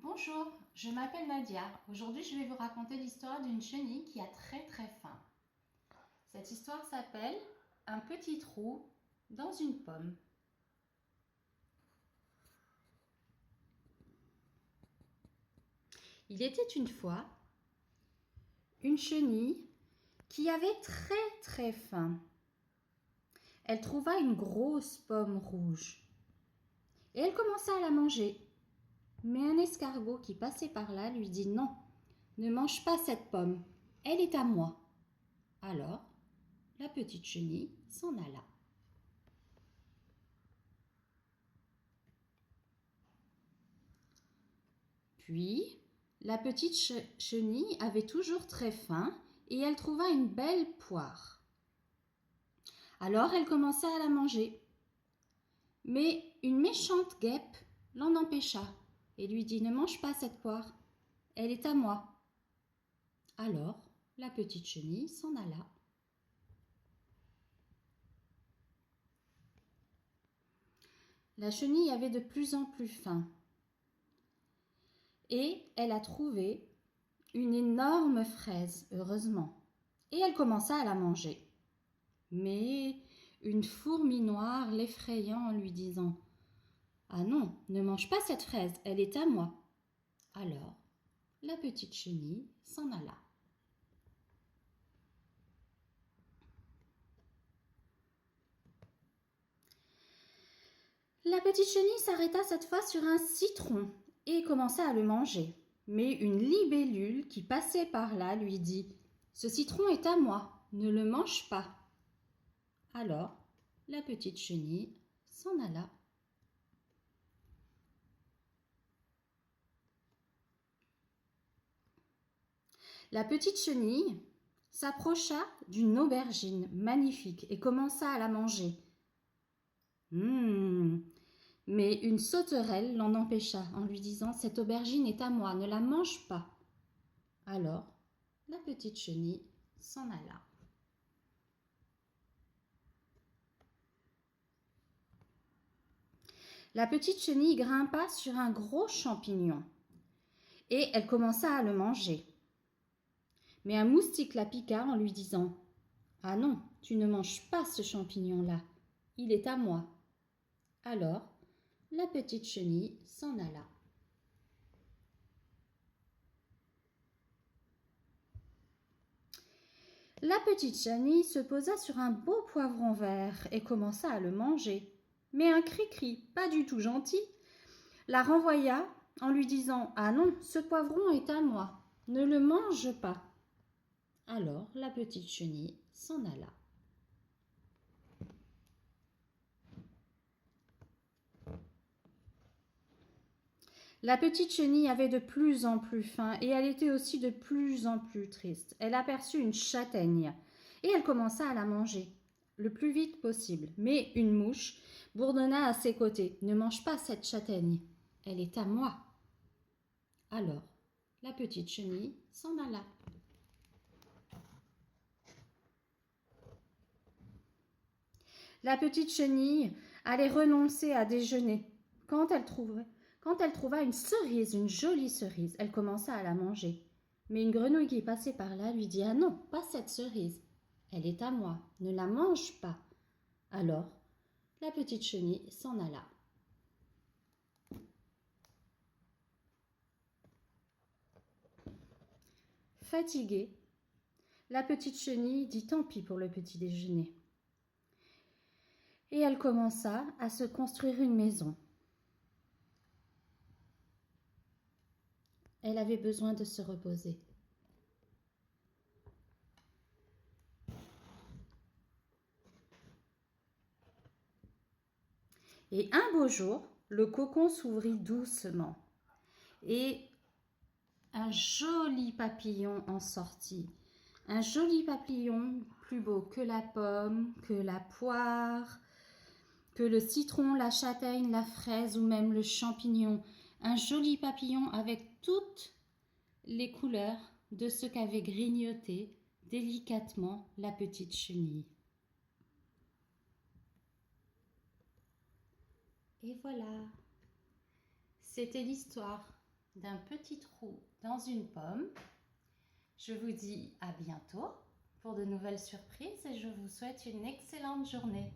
Bonjour, je m'appelle Nadia. Aujourd'hui, je vais vous raconter l'histoire d'une chenille qui a très faim. Cette histoire s'appelle « Un petit trou dans une pomme ». Il était une fois une chenille qui avait très faim. Elle trouva une grosse pomme rouge et elle commença à la manger. Mais un escargot qui passait par là lui dit « Non, ne mange pas cette pomme, elle est à moi ». Alors, la petite chenille s'en alla. Puis, la petite chenille avait toujours très faim et elle trouva une belle poire. Alors, elle commença à la manger. Mais une méchante guêpe l'en empêcha et lui dit « Ne mange pas cette poire, elle est à moi ». Alors, la petite chenille s'en alla. La chenille avait de plus en plus faim et elle a trouvé une énorme fraise, heureusement, et elle commença à la manger. Mais une fourmi noire l'effraya en lui disant « Ah non, ne mange pas cette fraise, elle est à moi ». Alors, la petite chenille s'en alla. La petite chenille s'arrêta cette fois sur un citron et commença à le manger. Mais une libellule qui passait par là lui dit « Ce citron est à moi, ne le mange pas ». Alors, la petite chenille s'en alla. La petite chenille s'approcha d'une aubergine magnifique et commença à la manger. Mais une sauterelle l'en empêcha en lui disant « Cette aubergine est à moi, ne la mange pas ». Alors, la petite chenille s'en alla. La petite chenille grimpa sur un gros champignon et elle commença à le manger. Mais un moustique la piqua en lui disant « Ah non, tu ne manges pas ce champignon-là, il est à moi ». Alors, la petite chenille s'en alla. La petite chenille se posa sur un beau poivron vert et commença à le manger. Mais un cri-cri, pas du tout gentil, la renvoya en lui disant « Ah non, ce poivron est à moi, ne le mange pas ». Alors la petite chenille s'en alla. La petite chenille avait de plus en plus faim et elle était aussi de plus en plus triste. Elle aperçut une châtaigne et elle commença à la manger le plus vite possible. Mais une mouche bourdonna à ses côtés. « Ne mange pas cette châtaigne, elle est à moi ». Alors, la petite chenille s'en alla. La petite chenille allait renoncer à déjeuner quand elle trouva une cerise, une jolie cerise. Elle commença à la manger. Mais une grenouille qui passait par là lui dit « Ah non, pas cette cerise, elle est à moi, ne la mange pas ». Alors, la petite chenille s'en alla. Fatiguée, la petite chenille dit « Tant pis pour le petit déjeuner ». Et elle commença à se construire une maison. Elle avait besoin de se reposer. Et un beau jour, le cocon s'ouvrit doucement et un joli papillon en sortit. Un joli papillon plus beau que la pomme, que la poire, que le citron, la châtaigne, la fraise ou même le champignon. Un joli papillon avec toutes les couleurs de ce qu'avait grignoté délicatement la petite chenille. Et voilà, c'était l'histoire d'un petit trou dans une pomme. Je vous dis à bientôt pour de nouvelles surprises et je vous souhaite une excellente journée.